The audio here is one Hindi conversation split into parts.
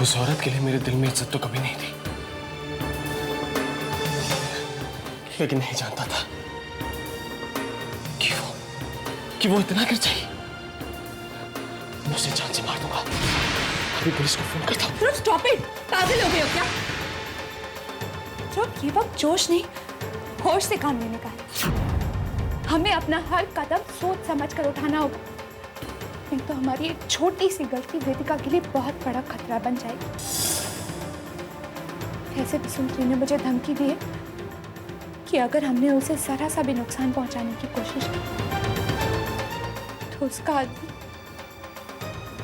उस औरत के लिए मेरे दिल में इज्जत तो कभी नहीं थी, लेकिन नहीं जानता था कि वो इतना कर जाएगी। मैं उसे जान से मार दूंगा। अभी पुलिस को फोन करता हूँ। Stop it! पागल हो गए हो क्या? ये वक्त जोश नहीं, होश से काम लेने का है। हमें अपना हर कदम सोच समझ कर उठाना होगा, नहीं तो हमारी एक छोटी सी गलती वेदिका के लिए बहुत बड़ा खतरा बन जाएगी। ऐसे भी सुंदरी ने मुझे धमकी दी है कि अगर हमने उसे जरा सा भी नुकसान पहुंचाने की कोशिश की तो उसका आदमी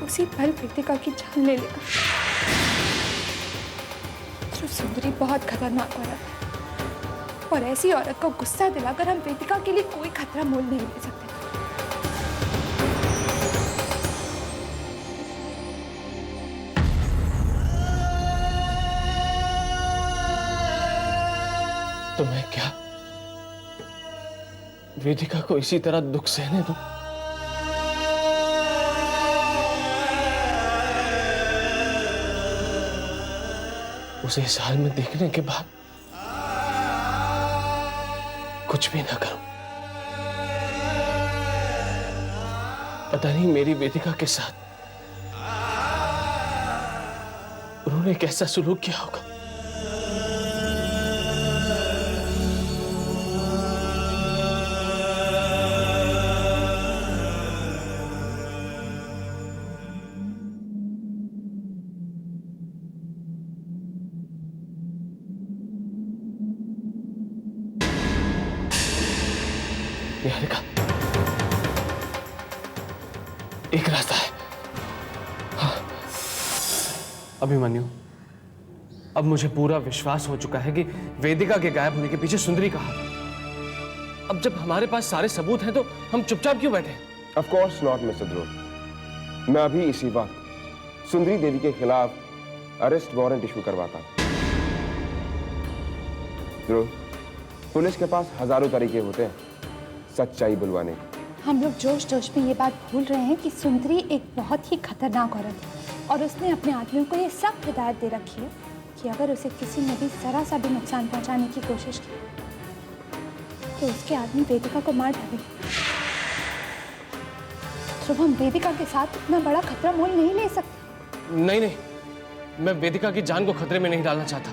उसी पल वेदिका की जान ले लेगा। सुंदरी बहुत खतरनाक औरत है और ऐसी औरत को गुस्सा दिलाकर हम वेदिका के लिए कोई खतरा मोल नहीं ले सकते। तो मैं क्या वेदिका को इसी तरह दुख सहने दूं? उसे इस हाल में देखने के बाद कुछ भी ना करूं? पता नहीं मेरी वेदिका के साथ उन्होंने कैसा सुलूक किया होगा। निहारिका, एक रास्ता है। हाँ। अभिमन्यु, अब मुझे पूरा विश्वास हो चुका है कि वेदिका के गायब होने के पीछे सुंदरी का हाथ है। अब जब हमारे पास सारे सबूत हैं तो हम चुपचाप क्यों बैठे? Of course not, मिस्टर ध्रुव। मैं अभी इसी वक्त सुंदरी देवी के खिलाफ अरेस्ट वारंट इशू करवाता हूं। ध्रुव, पुलिस के पास हजारों तरीके होते हैं सच्चाई बुलवाने की। हम लोग जोश जोश में ये बात भूल रहे हैं कि सुंदरी एक बहुत ही खतरनाक औरत है और उसने अपने आदमियों को ये सख्त हिदायत दे रखी है कि अगर उसे किसी ने भी जरा सा भी नुकसान पहुंचाने की कोशिश की तो उसके आदमी वेदिका को मार डालेंगे। तो हम वेदिका के साथ इतना बड़ा खतरा मोल नहीं ले सकते। नहीं नहीं, मैं वेदिका की जान को खतरे में नहीं डालना चाहता।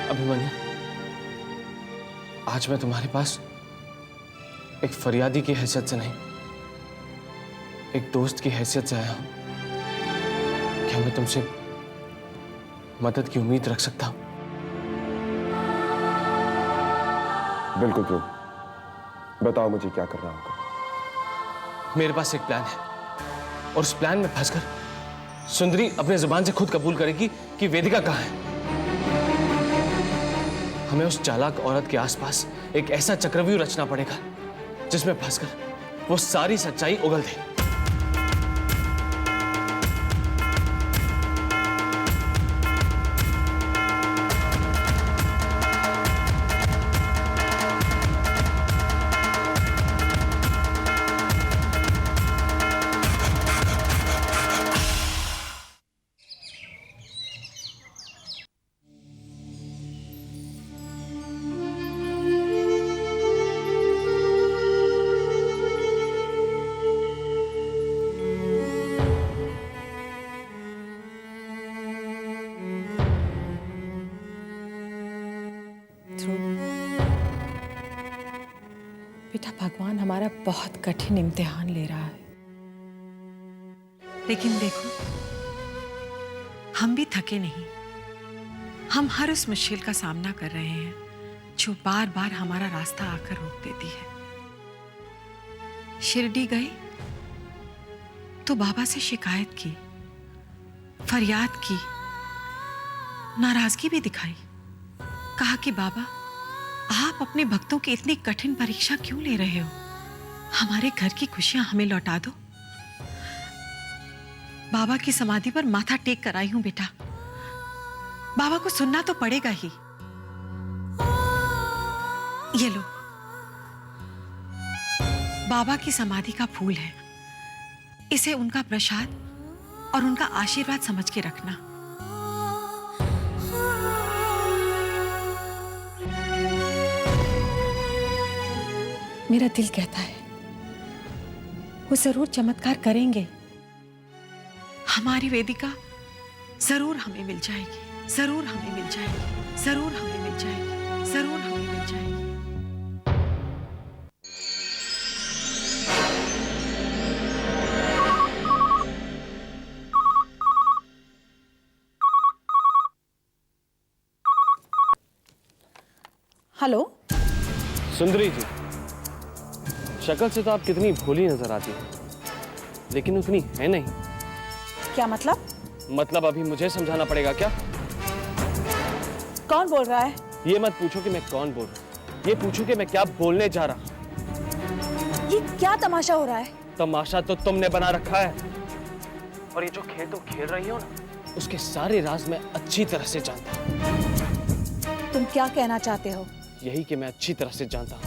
अभिमन्यु, आज मैं तुम्हारे पास एक फरियादी की हैसियत से नहीं, एक दोस्त की हैसियत से आया हूं। क्या मैं तुमसे मदद की उम्मीद रख सकता हूं? बिल्कुल ध्रुव, बताओ मुझे क्या करना होगा। मेरे पास एक प्लान है और उस प्लान में फंसकर सुंदरी अपने जुबान से खुद कबूल करेगी कि वेदिका कहां है। हमें उस चालाक औरत के आसपास एक ऐसा चक्रव्यूह रचना पड़ेगा जिसमें फंसकर वो सारी सच्चाई उगल दे। बेटा, भगवान हमारा बहुत कठिन इम्तिहान ले रहा है, लेकिन देखो हम भी थके नहीं। हम हर उस मुश्किल का सामना कर रहे हैं जो बार बार हमारा रास्ता आकर रोक देती है। शिरडी गए तो बाबा से शिकायत की, फरियाद की, नाराजगी भी दिखाई। कहा कि बाबा, आप अपने भक्तों की इतनी कठिन परीक्षा क्यों ले रहे हो? हमारे घर की खुशियां हमें लौटा दो। बाबा की समाधि पर माथा टेक कर आई हूं बेटा। बाबा को सुनना तो पड़ेगा ही। ये लो, बाबा की समाधि का फूल है। इसे उनका प्रसाद और उनका आशीर्वाद समझ के रखना। मेरा दिल कहता है वो जरूर चमत्कार करेंगे। हमारी वेदिका जरूर हमें मिल जाएगी, जरूर हमें मिल जाएगी, जरूर हमें मिल जाएगी, जरूर हमें मिल जाएगी। हेलो। सुंदरी जी, शक्ल से तो आप कितनी भोली नजर आती हैं, लेकिन उतनी है नहीं। क्या मतलब? मतलब अभी मुझे समझाना पड़ेगा क्या? कौन बोल रहा है? ये मत पूछो कि मैं कौन बोल रहा हूँ, ये पूछो कि मैं क्या बोलने जा रहा हूँ। ये क्या तमाशा हो रहा है? तमाशा तो तुमने बना रखा है, और ये जो खेल तुम खेल रही हो ना, उसके सारे राज मैं अच्छी तरह से जानता हूँ। तुम क्या कहना चाहते हो? यही कि मैं अच्छी तरह से जानता हूँ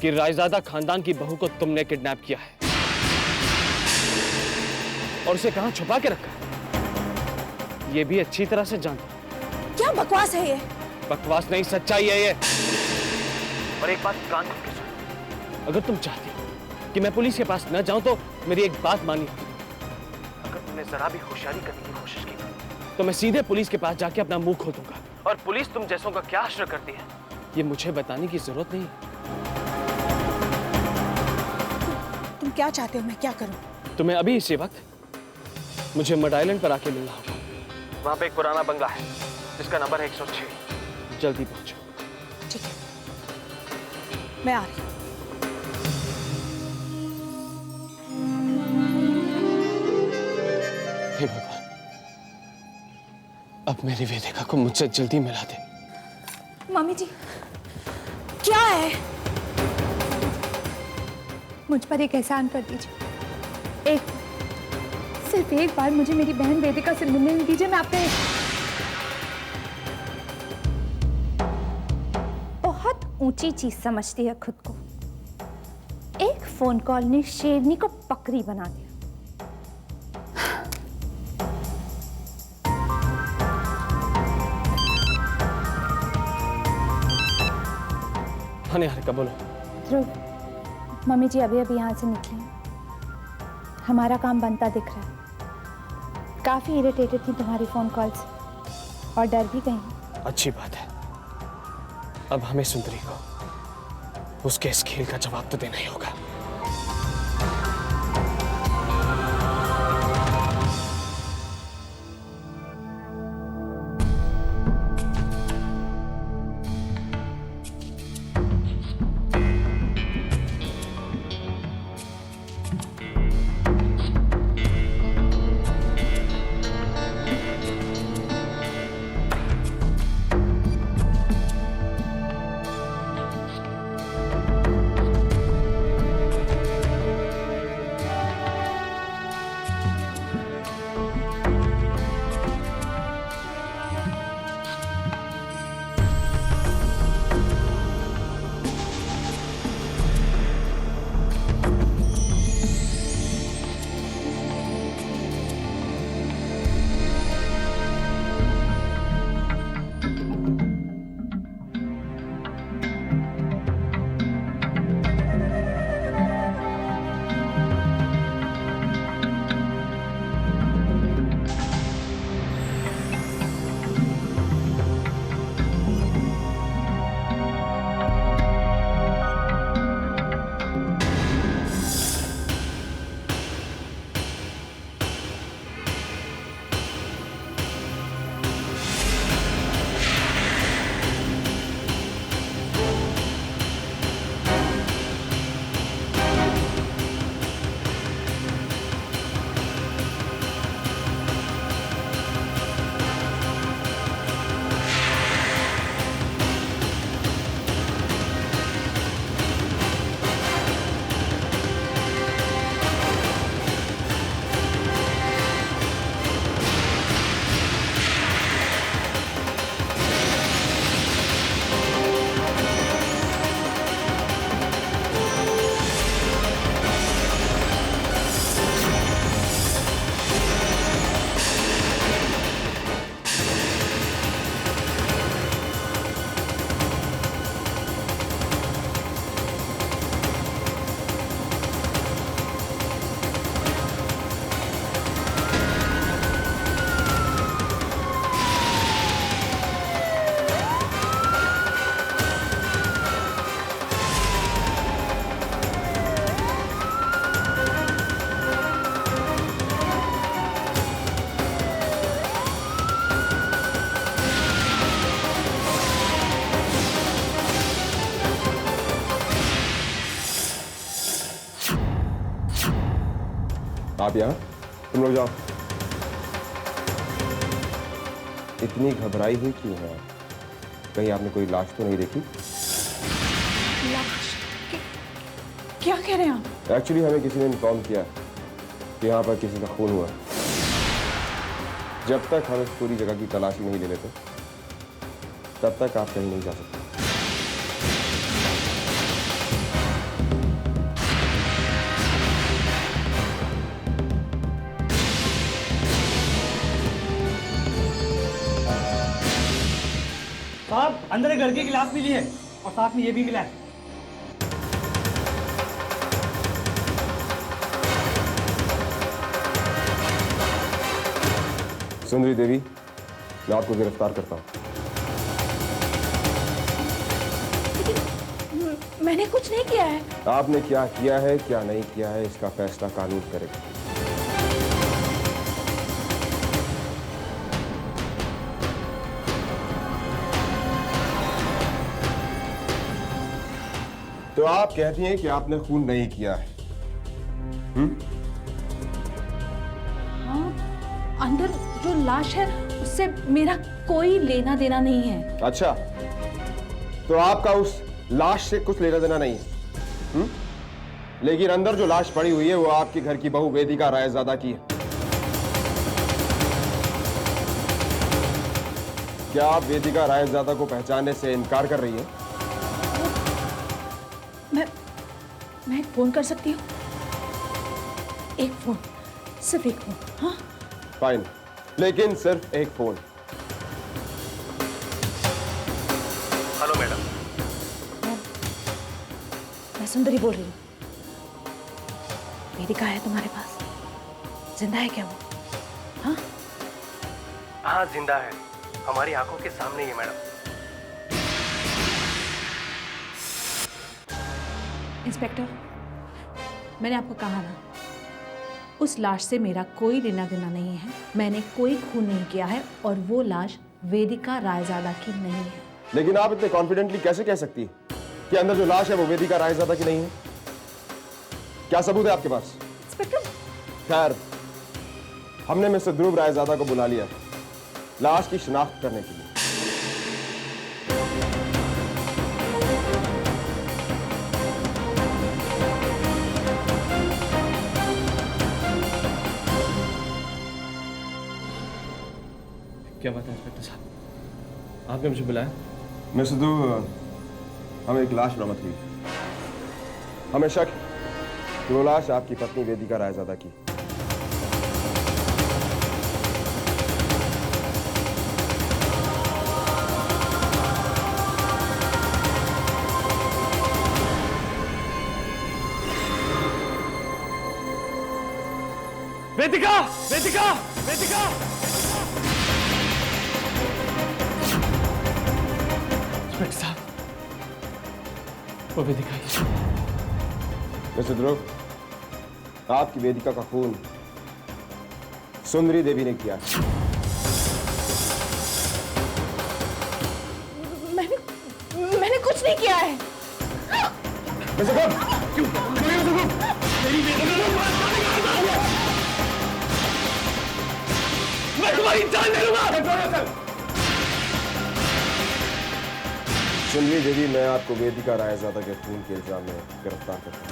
कि रायजादा खानदान की बहू को तुमने किडनैप किया है और उसे कहां छुपा के रखा है, ये भी अच्छी तरह से जानता हूं। क्या बकवास है ये? बकवास नहीं, सच्चाई है ये। और एक बात कान खोल के सुनो, अगर तुम चाहती हो कि मैं पुलिस के पास न जाऊं तो मेरी एक बात मानी। अगर तुमने जरा भी होशियारी करने की कोशिश की तो मैं सीधे पुलिस के पास जाके अपना मुंह खोल दूंगा, और पुलिस तुम जैसों का क्या आश्रय करती है ये मुझे बताने की जरूरत नहीं। तुम क्या चाहते हो मैं क्या करूं? तुम्हें अभी इसी वक्त मुझे मड आइलैंड पर आके मिलना होगा। वहां पे एक पुराना बंगला है जिसका नंबर है 106। जल्दी पहुंचो। ठीक है, मैं आ रही हूं। हे भगवान, अब मेरी वेदिका को मुझसे जल्दी मिला दे। मम्मी जी, क्या है? मुझ पर एक एहसान कर दीजिए। सिर्फ एक बार मुझे मेरी बहन वेदिका से मिलने दीजिए। मैं आपके बहुत ऊंची चीज समझती है खुद को। एक फोन कॉल ने शेरनी को बकरी बना दिया। हाँ निहारिका, बोलो। ध्रुव, मम्मी जी अभी अभी यहाँ से निकली हैं। हमारा काम बनता दिख रहा है। काफी इरिटेटेड थी तुम्हारी फोन कॉल से और डर भी गई। अच्छी बात है, अब हमें सुंदरी को उसके इस खेल का जवाब तो देना ही होगा। आप यहाँ? तुम लोग जाओ। इतनी घबराई हुई क्यों है आप? कहीं आपने कोई लाश तो नहीं देखी? लाश? क्या कह रहे हैं आप? एक्चुअली हमें किसी ने इन्फॉर्म किया कि यहाँ पर किसी का खून हुआ। जब तक हम इस पूरी जगह की तलाशी नहीं ले लेते तब तक आप कहीं नहीं जा सकते। साहब, अंदर एक लड़के की लाश मिली है और साथ में ये भी मिला है। सुंदरी देवी, मैं आपको गिरफ्तार करता हूँ। मैंने कुछ नहीं किया है। आपने क्या किया है क्या नहीं किया है इसका फैसला कानून करेगा। तो आप कहती हैं कि आपने खून नहीं किया है? हाँ, अंदर जो लाश है उससे मेरा कोई लेना देना नहीं है। अच्छा, तो आपका उस लाश से कुछ लेना देना नहीं है। लेकिन अंदर जो लाश पड़ी हुई है वो आपके घर की बहू वेदिका रायजादा की है। क्या आप वेदिका रायजादा को पहचानने से इनकार कर रही हैं? मैं एक फोन कर सकती हूँ? एक फोन, सिर्फ एक फोन। हाँ, फाइन, लेकिन सिर्फ एक फोन। Hello madam. मैं सुंदरी बोल रही हूँ। वेदिका है तुम्हारे पास? जिंदा है क्या वो? हाँ हाँ, जिंदा है, हमारी आंखों के सामने ही है मैडम। इंस्पेक्टर, मैंने आपको कहा ना, उस लाश से मेरा कोई लेना देना नहीं है। मैंने कोई खून नहीं किया है और वो लाश वेदिका रायजादा की नहीं है। लेकिन आप इतने कॉन्फिडेंटली कैसे कह सकती है कि अंदर जो लाश है वो वेदिका रायजादा की नहीं है? क्या सबूत है आपके पास? इंस्पेक्टर, खैर, हमने मिस्टर ध्रुव रायजादा को बुला लिया लाश की शिनाख्त करने के लिए। क्या बात है इंस्पेक्टर साहब, आपने मुझे बुलाया? मिस्टर ध्रुव, हमें एक लाश बरामद हुई। हमें शक है कि वो लाश आपकी पत्नी वेदिका रायजादा की। वेदिका! वेदिका! वेदिका! इंस्पेक्टर साहब, वो वेदिका ही। मिस्टर ध्रुव, आपकी वेदिका का खून सुंदरी देवी ने किया। मैंने कुछ नहीं किया है। मिस्टर ध्रुव, मैं तुम्हारी जान ले लूंगा। सुंदरी देवी, मैं आपको वेदिका रायजादा के खून के इल्जाम में गिरफ्तार करता हूं।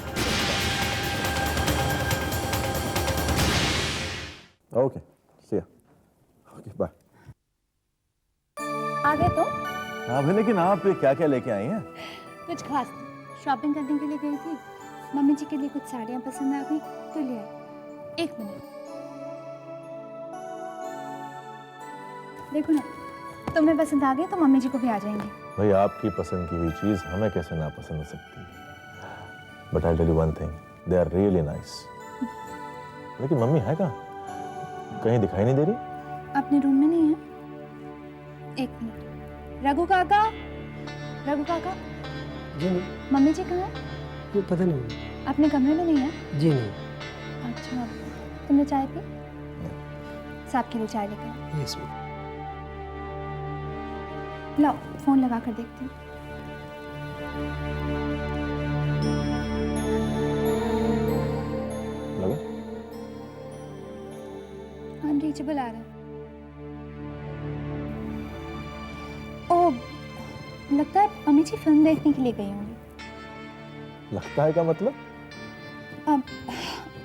Okay, see ya. Okay, bye. आ गए तो? हाँ भाई, लेकिन आप क्या क्या लेके आई हैं? कुछ खास नहीं, शॉपिंग करने के लिए गई थी। मम्मी जी के लिए कुछ साड़ियाँ पसंद आ गई तो ले आई। एक मिनट, देखो ना, तुम्हें पसंद आ गई तो मम्मी जी को भी आ जाएंगे। भाई, आपकी पसंद की हुई चीज़ हमें कैसे ना पसंद हो सकती है? But I tell you one thing, they are really nice. लेकिन मम्मी है कहाँ? कहीं दिखाई नहीं दे रही। अपने रूम में नहीं है? एक मिनट, रघु काका, रघु काका। जी नहीं, मम्मी जी कहाँ है? वो पता नहीं। अपने कमरे में नहीं है? जी नहीं। अच्छा, तुमने चाय पी? साहब के लिए चाय लेकर आओ। Yes ma'am. लाओ, फोन लगा कर देखती हूँ। लगा? अनरीचेबल आ रहा है। ओह, लगता है अम्मी जी फिल्म देखने के लिए गई होंगी। लगता है क्या मतलब?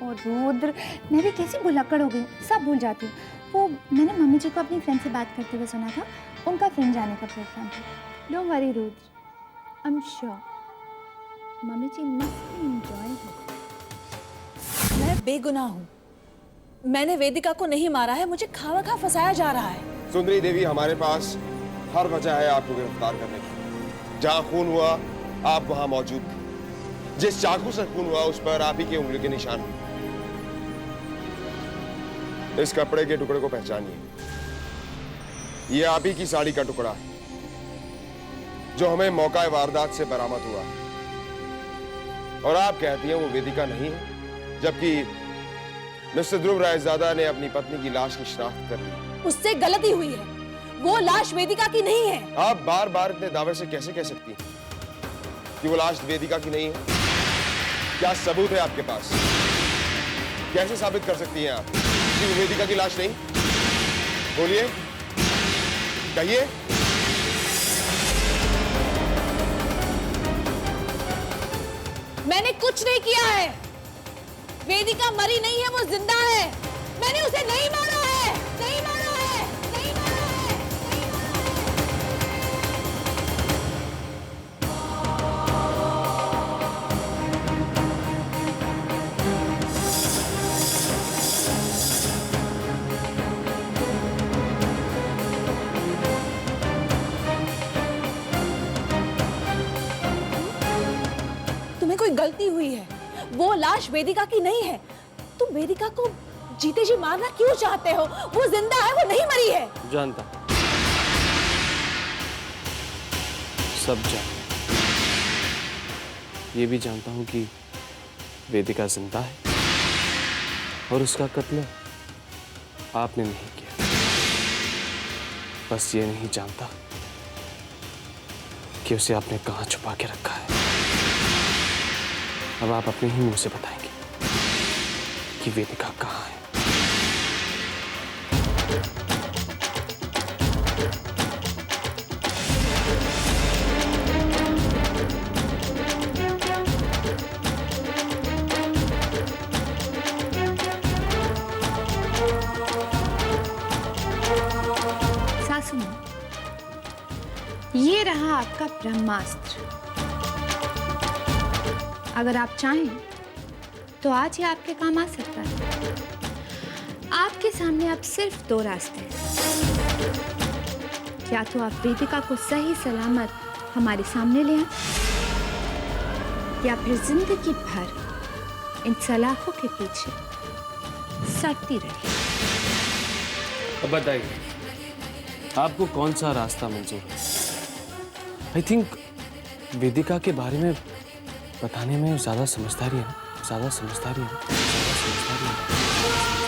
और रुद्र, मैं भी कैसी भुलक्कड़ हो गई हूँ, सब भूल जाती हूँ। वो मैंने मम्मी जी को अपनी फ्रेंड से बात करते हुए सुना था, उनका फिल्म जाने का प्रोग्राम था। Don't worry Rudra, I am sure mummy ji must enjoy it. मैं बेगुनाह हूँ, मैंने वेदिका को नहीं मारा है, मुझे खामखा फंसाया जा रहा है। सुंदरी देवी, हमारे पास हर वजह है आपको गिरफ्तार करने की। जहां खून हुआ आप वहां मौजूद थे, जिस चाकू से खून हुआ उस पर आप ही की उंगली के निशान। इस कपड़े के टुकड़े को पहचानिए, ये आप ही की साड़ी का टुकड़ा है जो हमें मौका वारदात से बरामद हुआ। और आप कहती हैं वो वेदिका नहीं है, जबकि मिस्टर ध्रुव रायजादा ने अपनी पत्नी की लाश की शिनाख्त कर ली। उससे गलती हुई है, वो लाश वेदिका की नहीं है। आप बार बार इतने दावे से कैसे कह सकती हैं कि वो लाश वेदिका की नहीं है? क्या सबूत है आपके पास? कैसे साबित कर सकती हैं आप कि वो वेदिका की लाश नहीं? बोलिए, कहिए। मैंने कुछ नहीं किया है, वेदिका मरी नहीं है, वो जिंदा है। मैंने उसे नहीं मारा है, नहीं मारा है, नहीं मारा है, नहीं मारा। तुम्हें कोई गलती हुई है, वो लाश वेदिका की नहीं है। तुम वेदिका को जीते जी मारना क्यों चाहते हो? वो जिंदा है, वो नहीं मरी है। जानता, सब जानता। ये भी जानता हूं कि वेदिका जिंदा है और उसका कत्ल आपने नहीं किया। बस ये नहीं जानता कि उसे आपने कहां छुपा के रखा है। अब आप अपने ही मुंह से बताएंगे कि वेदिका कहां है। सासू मां, ये रहा आपका ब्रह्मास्त्र। अगर आप चाहें तो आज ही आपके काम आ सकता है। आपके सामने अब सिर्फ दो रास्ते हैं। या तो आप वेदिका को सही सलामत हमारे सामने ले आए, या फिर जिंदगी भर इन सलाखों के पीछे सड़ती रहे। अब बताइए, आपको कौन सा रास्ता मंजूर है? आई थिंक वेदिका के बारे में बताने में ज्यादा समझदारी है ना? ज्यादा समझदारी है ना? ज्यादा समझदारी है ना?